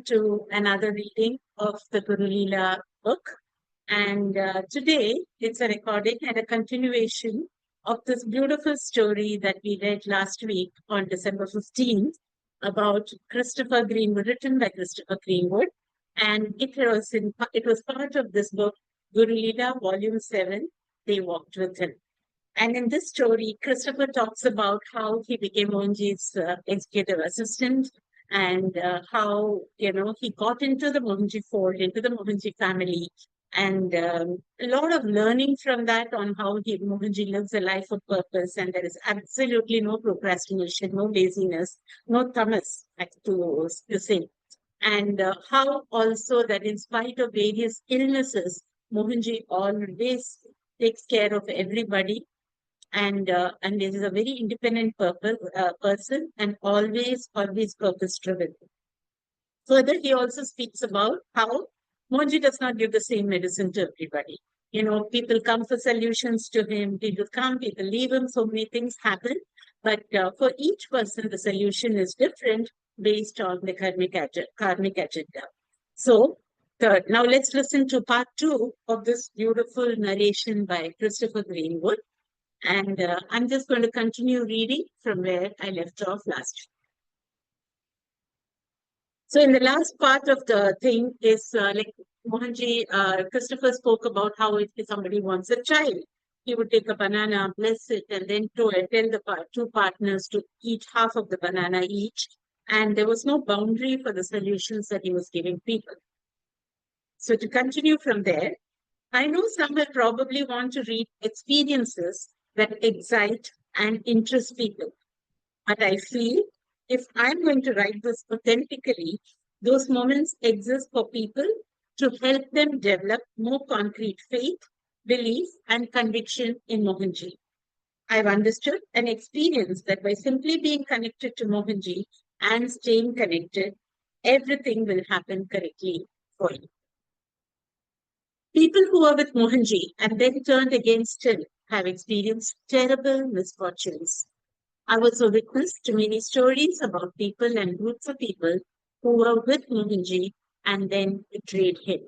welcome to another reading of the Guru Leela book. And today it's a recording and a continuation of this beautiful story that we read last week on December 15th about Christopher Greenwood, written by Christopher Greenwood. And it was part of this book, Guru Leela, Volume 7, They Walked With Him. And in this story, Christopher talks about how he became Mohanji's executive assistant and how, he got into the Mohanji fold, into the Mohanji family. And a lot of learning from that on how Mohanji lives a life of purpose. And there is absolutely no procrastination, no laziness, no tamas, to say. And how also that in spite of various illnesses, Mohanji always takes care of everybody and this is a very independent person and always purpose driven. Further, he also speaks about how Mohanji does not give the same medicine to everybody. People come for solutions to him, people come, people leave him, so many things happen. But for each person, the solution is different based on the karmic agenda. So, third, now let's listen to part 2 of this beautiful narration by Christopher Greenwood. And I'm just going to continue reading from where I left off last week. So in the last part of the thing is like Mohanji, Christopher spoke about how if somebody wants a child, he would take a banana, bless it, and then tell the two partners to eat half of the banana each. And there was no boundary for the solutions that he was giving people. So to continue from there, I know some will probably want to read experiences that excite and interest people. But I feel if I'm going to write this authentically, those moments exist for people to help them develop more concrete faith, belief, and conviction in Mohanji. I've understood and experienced that by simply being connected to Mohanji and staying connected, everything will happen correctly for you. People who are with Mohanji and then turned against him have experienced terrible misfortunes. I was a witness to many stories about people and groups of people who were with Mohanji and then betrayed him.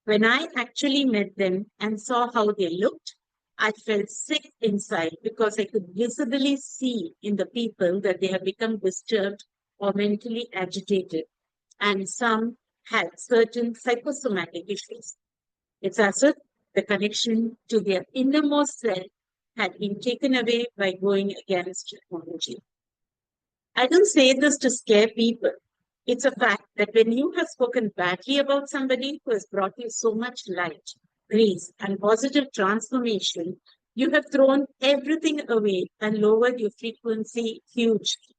When I actually met them and saw how they looked, I felt sick inside because I could visibly see in the people that they have become disturbed or mentally agitated, and some had certain psychosomatic issues. It's as if the connection to their innermost self had been taken away by going against Mohanji. I don't say this to scare people. It's a fact that when you have spoken badly about somebody who has brought you so much light, grace, and positive transformation, you have thrown everything away and lowered your frequency hugely.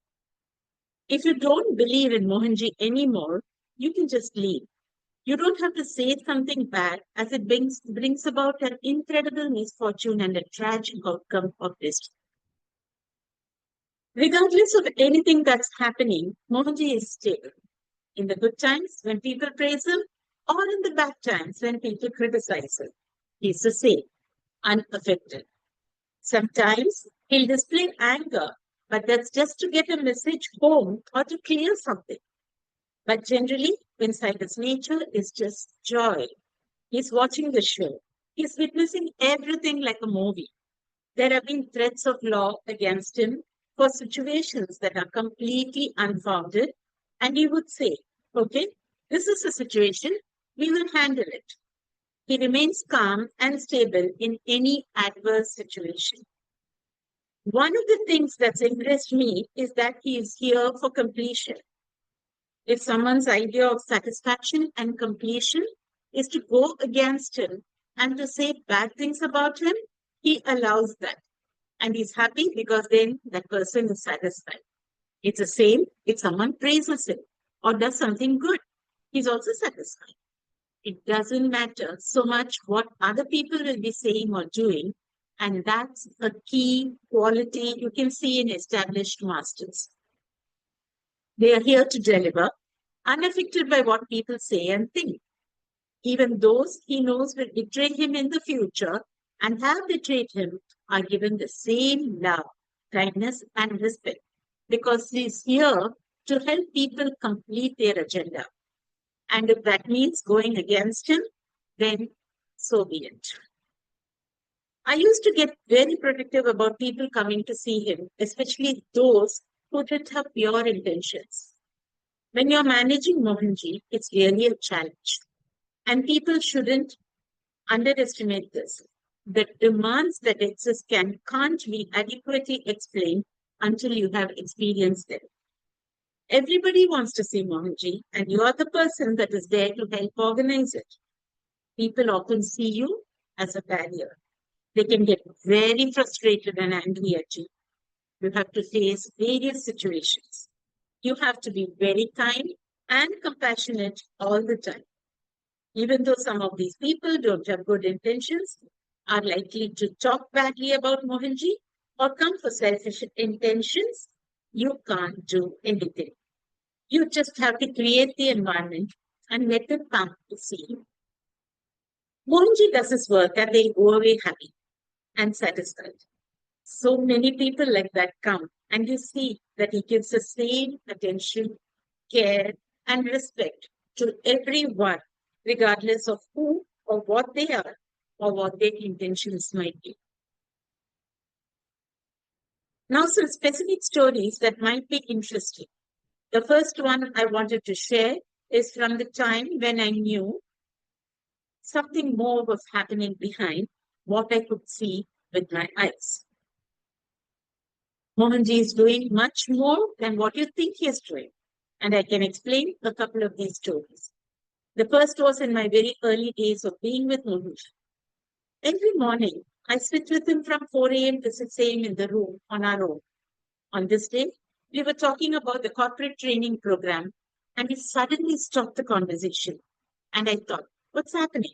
If you don't believe in Mohanji anymore, you can just leave. You don't have to say something bad as it brings about an incredible misfortune and a tragic outcome of this. Regardless of anything that's happening, Mohanji is stable. In the good times when people praise him, or in the bad times when people criticize him, he's the same, unaffected. Sometimes he'll display anger, but that's just to get a message home or to clear something. But generally, inside his nature is just joy. He's watching the show. He's witnessing everything like a movie. There have been threats of law against him for situations that are completely unfounded. And he would say, okay, this is a situation, we will handle it. He remains calm and stable in any adverse situation. One of the things that's impressed me is that he is here for completion. If someone's idea of satisfaction and completion is to go against him and to say bad things about him, he allows that. And he's happy because then that person is satisfied. It's the same if someone praises him or does something good. He's also satisfied. It doesn't matter so much what other people will be saying or doing. And that's a key quality you can see in established masters. They are here to deliver, unaffected by what people say and think. Even those he knows will betray him in the future and have betrayed him are given the same love, kindness, and respect because he is here to help people complete their agenda. And if that means going against him, then so be it. I used to get very protective about people coming to see him, especially those who didn't have pure intentions. When you're managing Mohanji, it's really a challenge. And people shouldn't underestimate this. The demands that exist can't be adequately explained until you have experienced them. Everybody wants to see Mohanji, and you are the person that is there to help organize it. People often see you as a barrier. They can get very frustrated and angry at you. You have to face various situations. You have to be very kind and compassionate all the time. Even though some of these people don't have good intentions, are likely to talk badly about Mohanji or come for selfish intentions, you can't do anything. You just have to create the environment and let them come to see you. Mohanji does his work and they go away happy and satisfied. So many people like that come, and you see that he gives the same attention, care, and respect to everyone, regardless of who or what they are or what their intentions might be. Now, some specific stories that might be interesting. The first one I wanted to share is from the time when I knew something more was happening behind what I could see with my eyes. Mohanji is doing much more than what you think he is doing. And I can explain a couple of these stories. The first was in my very early days of being with Mohanji. Every morning, I sit with him from 4 a.m. to 6 a.m. in the room on our own. On this day, we were talking about the corporate training program, and he suddenly stopped the conversation. And I thought, what's happening?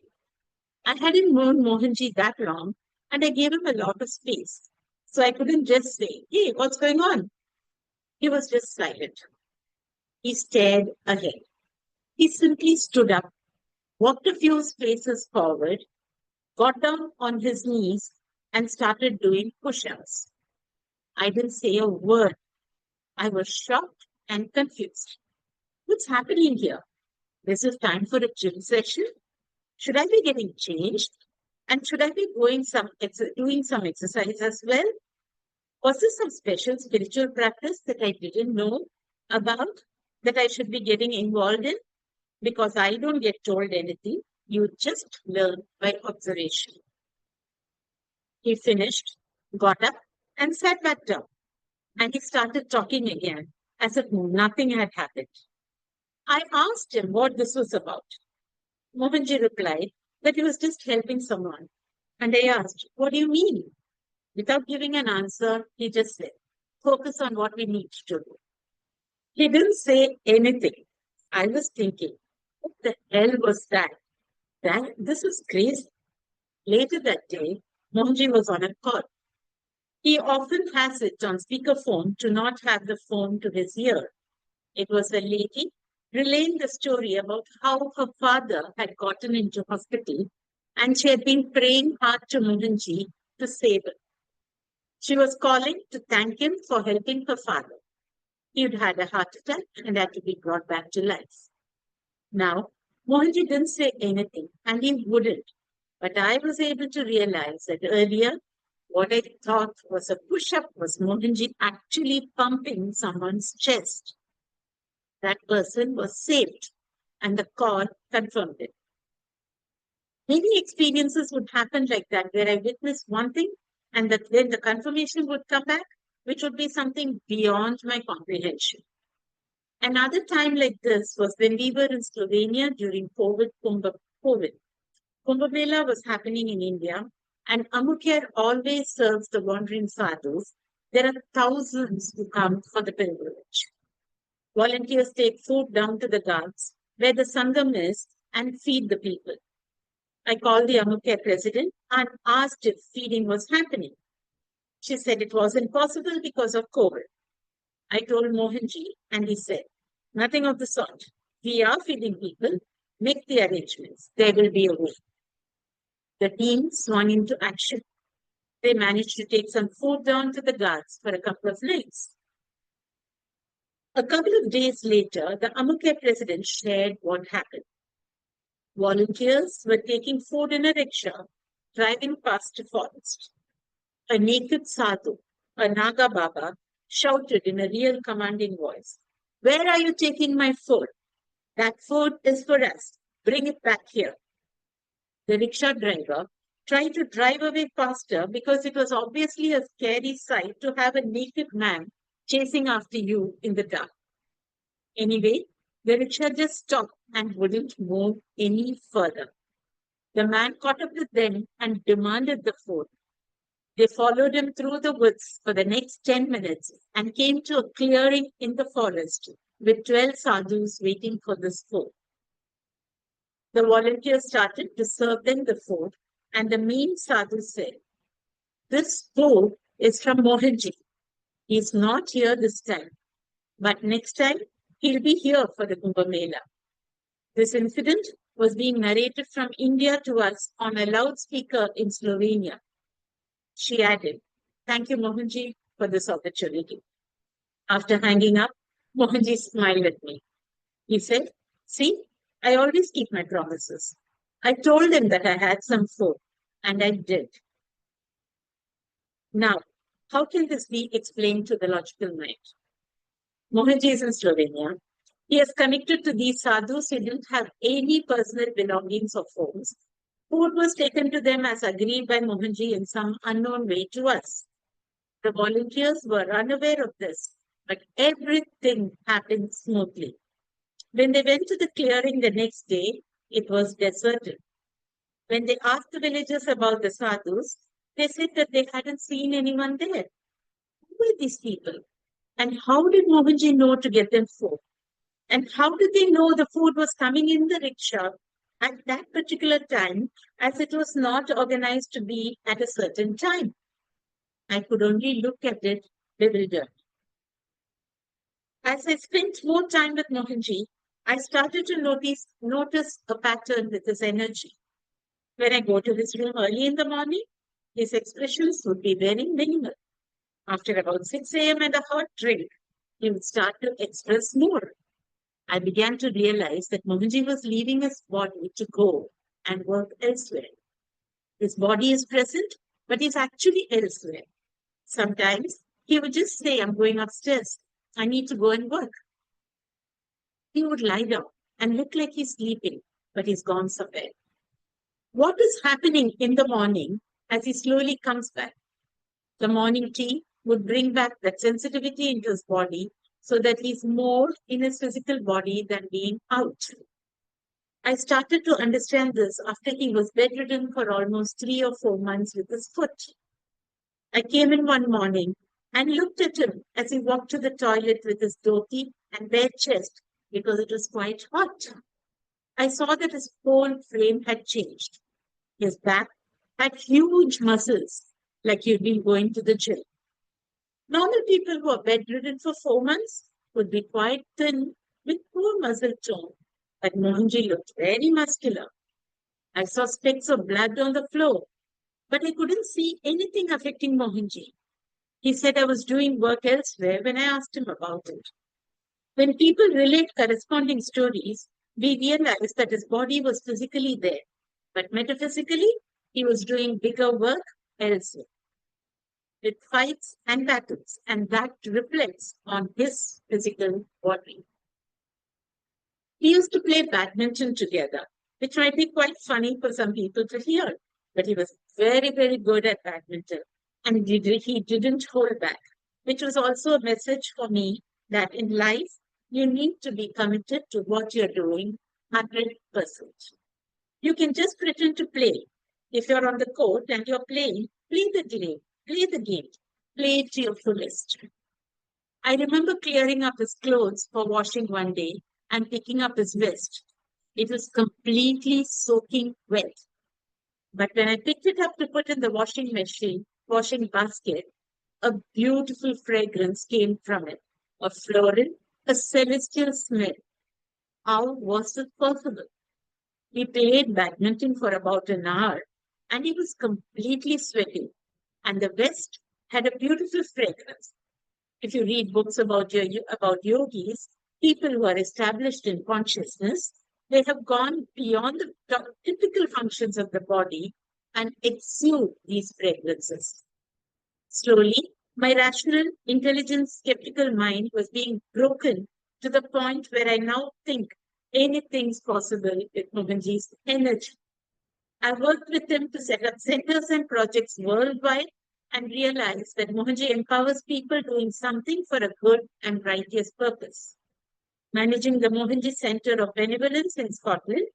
I hadn't known Mohanji that long, and I gave him a lot of space. So I couldn't just say, hey, what's going on? He was just silent. He stared ahead. He simply stood up, walked a few spaces forward, got down on his knees, and started doing push ups. I didn't say a word. I was shocked and confused. What's happening here? This is time for a gym session? Should I be getting changed? And should I be doing some exercise as well? Was this some special spiritual practice that I didn't know about that I should be getting involved in? Because I don't get told anything. You just learn by observation. He finished, got up, and sat back down. And he started talking again as if nothing had happened. I asked him what this was about. Mohanji replied that he was just helping someone. And I asked, what do you mean? Without giving an answer, he just said, focus on what we need to do. He didn't say anything. I was thinking, what the hell was that? This was crazy. Later that day, Mohanji was on a call. He often has it on speakerphone to not have the phone to his ear. It was a lady relaying the story about how her father had gotten into hospital and she had been praying hard to Mohanji to save him. She was calling to thank him for helping her father. He had had a heart attack and had to be brought back to life. Now, Mohanji didn't say anything and he wouldn't. But I was able to realize that earlier, what I thought was a push-up was Mohanji actually pumping someone's chest. That person was saved and the call confirmed it. Many experiences would happen like that, where I witnessed one thing and that then the confirmation would come back, which would be something beyond my comprehension. Another time like this was when we were in Slovenia during COVID. Kumbh Mela was happening in India, and Amukher always serves the wandering sadhus. There are thousands who come for the pilgrimage. Volunteers take food down to the ghats where the Sangam is and feed the people. I called the Amukher president and asked if feeding was happening. She said it wasn't possible because of COVID. I told Mohanji and he said, nothing of the sort. We are feeding people. Make the arrangements. There will be a way. The team swung into action. They managed to take some food down to the guards for a couple of nights. A couple of days later, the Amukhe president shared what happened. Volunteers were taking food in a rickshaw, driving past a forest. A naked sadhu, a Naga Baba, shouted in a real commanding voice, "Where are you taking my food? That food is for us. Bring it back here." The rickshaw driver tried to drive away faster because it was obviously a scary sight to have a naked man chasing after you in the dark. Anyway, the rickshaw just stopped and wouldn't move any further. The man caught up with them and demanded the food. They followed him through the woods for the next 10 minutes and came to a clearing in the forest with 12 sadhus waiting for this food. The volunteers started to serve them the food, and the main sadhu said, "This food is from Mohanji. He's not here this time, but next time he'll be here for the Kumbh Mela." This incident was being narrated from India to us on a loudspeaker in Slovenia. She added, "Thank you, Mohanji, for this opportunity." After hanging up, Mohanji smiled at me. He said, "See, I always keep my promises. I told them that I had some food, and I did." Now, how can this be explained to the logical mind? Mohanji is in Slovenia. He is connected to these sadhus who didn't have any personal belongings or homes. Food was taken to them as agreed by Mohanji in some unknown way to us. The volunteers were unaware of this, but everything happened smoothly. When they went to the clearing the next day, it was deserted. When they asked the villagers about the sadhus, they said that they hadn't seen anyone there. Who were these people? And how did Mohanji know to get them food? And how did they know the food was coming in the rickshaw at that particular time, as it was not organized to be at a certain time? I could only look at it bewildered. As I spent more time with Mohanji, I started to notice a pattern with his energy. When I go to his room early in the morning, his expressions would be very minimal. After about 6 a.m. and a hot drink, he would start to express more. I began to realize that Mohanji was leaving his body to go and work elsewhere. His body is present, but he's actually elsewhere. Sometimes he would just say, "I'm going upstairs. I need to go and work." He would lie down and look like he's sleeping, but he's gone somewhere. What is happening in the morning as he slowly comes back? The morning tea would bring back that sensitivity into his body so that he's more in his physical body than being out. I started to understand this after he was bedridden for almost 3 or 4 months with his foot. I came in one morning and looked at him as he walked to the toilet with his dhoti and bare chest because it was quite hot. I saw that his whole frame had changed. His back had huge muscles, like he'd been going to the gym. Normal people who are bedridden for 4 months would be quite thin with poor muscle tone, but Mohanji looked very muscular. I saw specks of blood on the floor, but I couldn't see anything affecting Mohanji. He said I was doing work elsewhere when I asked him about it. When people relate corresponding stories, we realize that his body was physically there, but metaphysically, he was doing bigger work elsewhere, with fights and battles, and that reflects on his physical body. We used to play badminton together, which might be quite funny for some people to hear, but he was very, very good at badminton, and he didn't hold back, which was also a message for me that in life, you need to be committed to what you're doing 100%. You can just pretend to play. If you're on the court and you're playing, play the game, play the game, play it to your fullest. I remember clearing up his clothes for washing one day and picking up his vest. It was completely soaking wet. But when I picked it up to put in the washing basket, a beautiful fragrance came from it, a floral, a celestial smell. How was it possible? We played badminton for about an hour, and he was completely sweating, and the vest had a beautiful fragrance. If you read books about yogis, people who are established in consciousness, they have gone beyond the typical functions of the body and exude these fragrances. Slowly, my rational, intelligent, skeptical mind was being broken to the point where I now think anything's possible with Mohanji's energy. I worked with him to set up centers and projects worldwide and realized that Mohanji empowers people doing something for a good and righteous purpose. Managing the Mohanji Center of Benevolence in Scotland,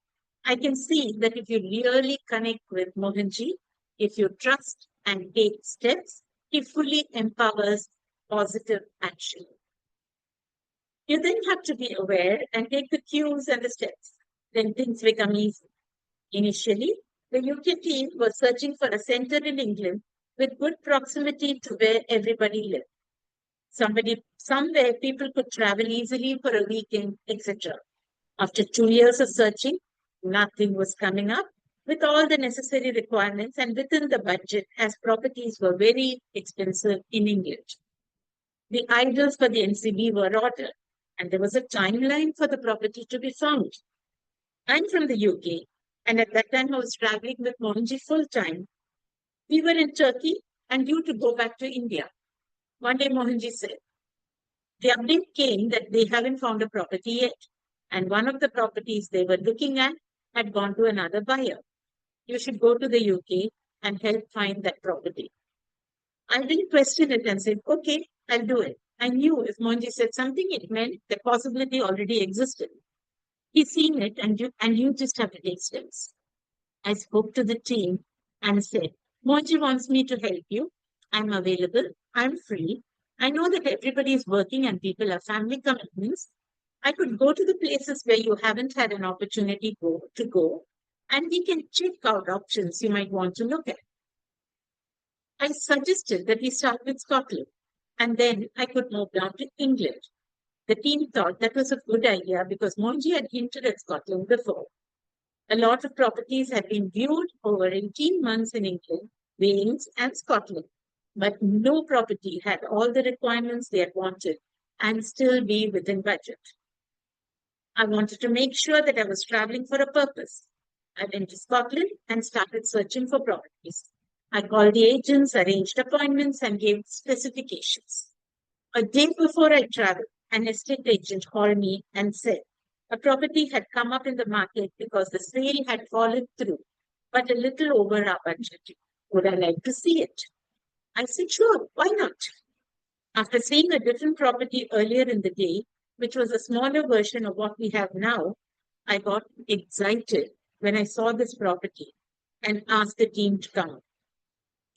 I can see that if you really connect with Mohanji, if you trust and take steps, he fully empowers positive action. You then have to be aware and take the cues and the steps. Then things become easy. Initially, the UK team was searching for a center in England with good proximity to where everybody lived. Somewhere people could travel easily for a weekend, etc. After 2 years of searching, nothing was coming up with all the necessary requirements and within the budget, as properties were very expensive in England. The idols for the NCB were ordered, and there was a timeline for the property to be found. I'm from the UK, and at that time I was traveling with Mohanji full time. We were in Turkey and due to go back to India. One day Mohanji said, the update came that they haven't found a property yet, and one of the properties they were looking at had gone to another buyer. You should go to the UK and help find that property. I didn't question it and said, okay, I'll do it. I knew if Mohanji said something, it meant the possibility already existed. He's seen it and you just have to take steps. I spoke to the team and said, Mohanji wants me to help you. I'm available. I'm free. I know that everybody is working and people have family commitments. I could go to the places where you haven't had an opportunity to go, and we can check out options you might want to look at. I suggested that we start with Scotland, and then I could move down to England. The team thought that was a good idea because Mohanji had hinted at Scotland before. A lot of properties had been viewed over 18 months in England, Wales, and Scotland, but no property had all the requirements they had wanted and still be within budget. I wanted to make sure that I was traveling for a purpose. I went to Scotland and started searching for properties. I called the agents, arranged appointments, and gave specifications. A day before I traveled, an estate agent called me and said a property had come up in the market because the sale had fallen through, but a little over our budget. Would I like to see it? I said, sure, why not? After seeing a different property earlier in the day, which was a smaller version of what we have now, I got excited when I saw this property and asked the team to come.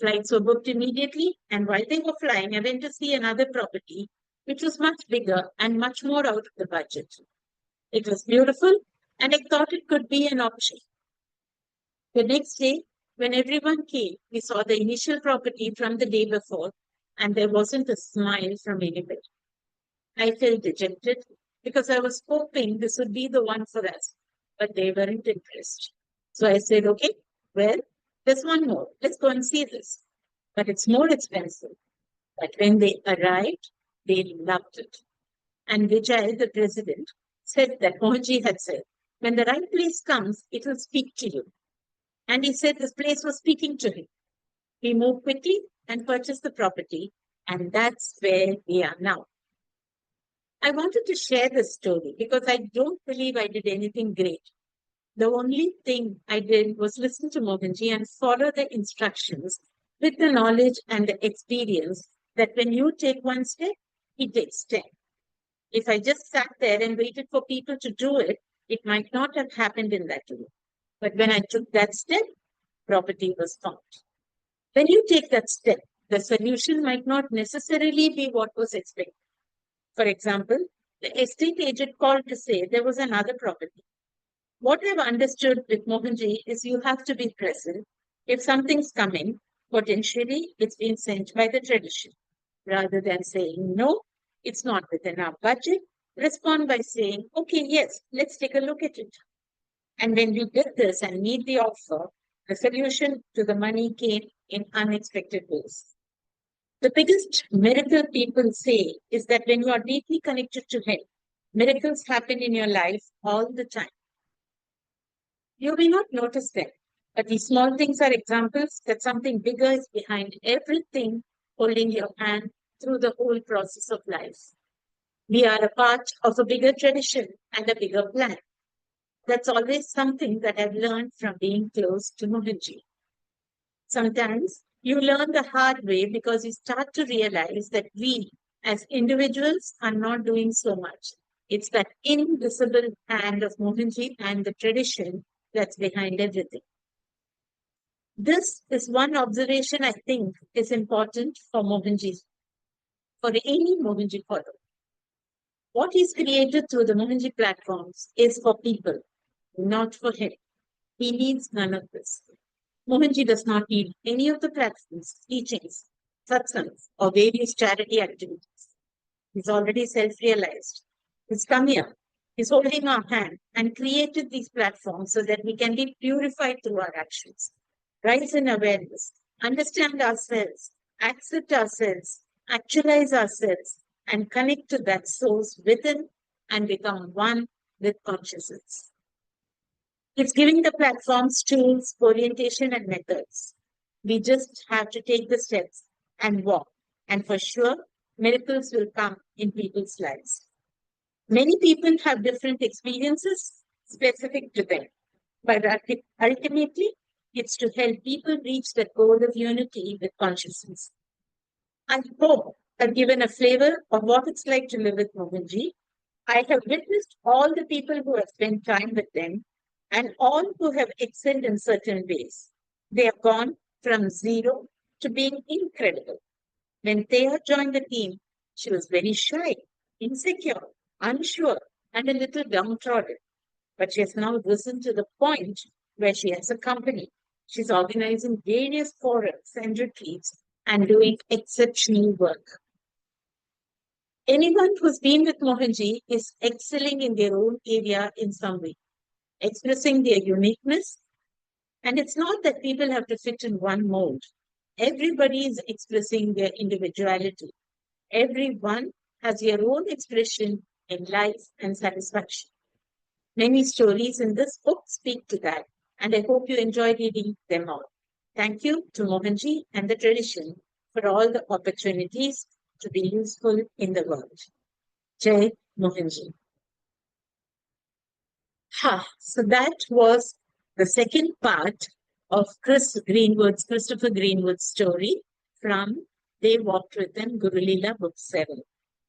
Flights were booked immediately, and while they were flying, I went to see another property, which was much bigger and much more out of the budget. It was beautiful, and I thought it could be an option. The next day, when everyone came, we saw the initial property from the day before, and there wasn't a smile from anybody. I felt dejected because I was hoping this would be the one for us, but they weren't impressed. So I said, okay, well, there's one more. Let's go and see this. But it's more expensive. But when they arrived, they loved it. And Vijay, the president, said that Mohanji had said, when the right place comes, it will speak to you. And he said this place was speaking to him. We moved quickly and purchased the property, and that's where we are now. I wanted to share this story because I don't believe I did anything great. The only thing I did was listen to Mohanji and follow the instructions with the knowledge and the experience that when you take one step, he takes 10. If I just sat there and waited for people to do it, it might not have happened in that way. But when I took that step, property was found. When you take that step, the solution might not necessarily be what was expected. For example, the estate agent called to say there was another property. What I've understood with Mohanji is you have to be present. If something's coming, potentially it's been sent by the tradition. Rather than saying, no, it's not within our budget, respond by saying, okay, yes, let's take a look at it. And when we did this and made the offer, the solution to the money came in unexpected ways. The biggest miracle people say is that when you are deeply connected to Him, miracles happen in your life all the time. You may not notice them, but these small things are examples that something bigger is behind everything holding your hand through the whole process of life. We are a part of a bigger tradition and a bigger plan. That's always something that I've learned from being close to Mohanji. Sometimes you learn the hard way because you start to realize that we, as individuals, are not doing so much. It's that invisible hand of Mohanji and the tradition that's behind everything. This is one observation I think is important for Mohanji, for any Mohanji follower. What he's created through the Mohanji platforms is for people, not for him. He needs none of this. Mohanji does not need any of the platforms, teachings, satsangs, or various charity activities. He's already self-realized. He's come here. He's holding our hand and created these platforms so that we can be purified through our actions, rise in awareness, understand ourselves, accept ourselves, actualize ourselves, and connect to that source within and become one with consciousness. It's giving the platforms tools, orientation, and methods. We just have to take the steps and walk. And for sure, miracles will come in people's lives. Many people have different experiences specific to them, but ultimately, it's to help people reach the goal of unity with consciousness. I hope I've given a flavor of what it's like to live with Mohanji. I have witnessed all the people who have spent time with them and all who have excelled in certain ways. They have gone from zero to being incredible. When Thea joined the team, she was very shy, insecure, unsure, and a little downtrodden. But she has now risen to the point where she has a company. She's organizing various forums and retreats and doing exceptional work. Anyone who's been with Mohanji is excelling in their own area in some way, expressing their uniqueness. And it's not that people have to fit in one mold. Everybody is expressing their individuality. Everyone has their own expression in life and satisfaction. Many stories in this book speak to that, and I hope you enjoy reading them all. Thank you to Mohanji and the tradition for all the opportunities to be useful in the world. Jai Mohanji. So that was the second part of Christopher Greenwood's story from They Walked With Them, Guru Leela, Book 7.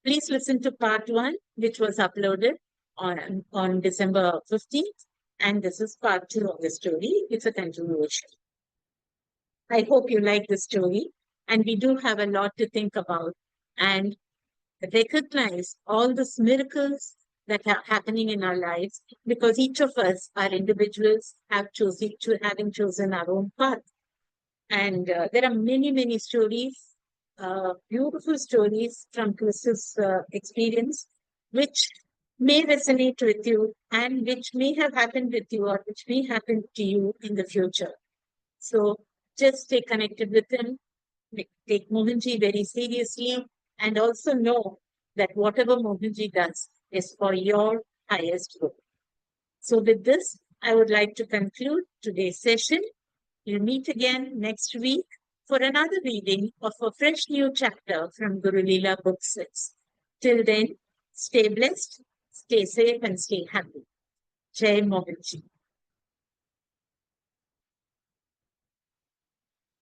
Please listen to part 1, which was uploaded on December 15th. And this is part 2 of the story. It's a continuation. I hope you like the story. And we do have a lot to think about and recognize all these miracles that are happening in our lives, because each of us are individuals, having chosen our own path. And there are many, many stories, beautiful stories from Chris's experience, which may resonate with you and which may have happened with you or which may happen to you in the future. So just stay connected with him, take Mohanji very seriously, and also know that whatever Mohanji does is for your highest good. So with this, I would like to conclude today's session. We'll meet again next week for another reading of a fresh new chapter from Guru Leela Book 6. Till then, stay blessed, stay safe, and stay happy. Jai Mohanji.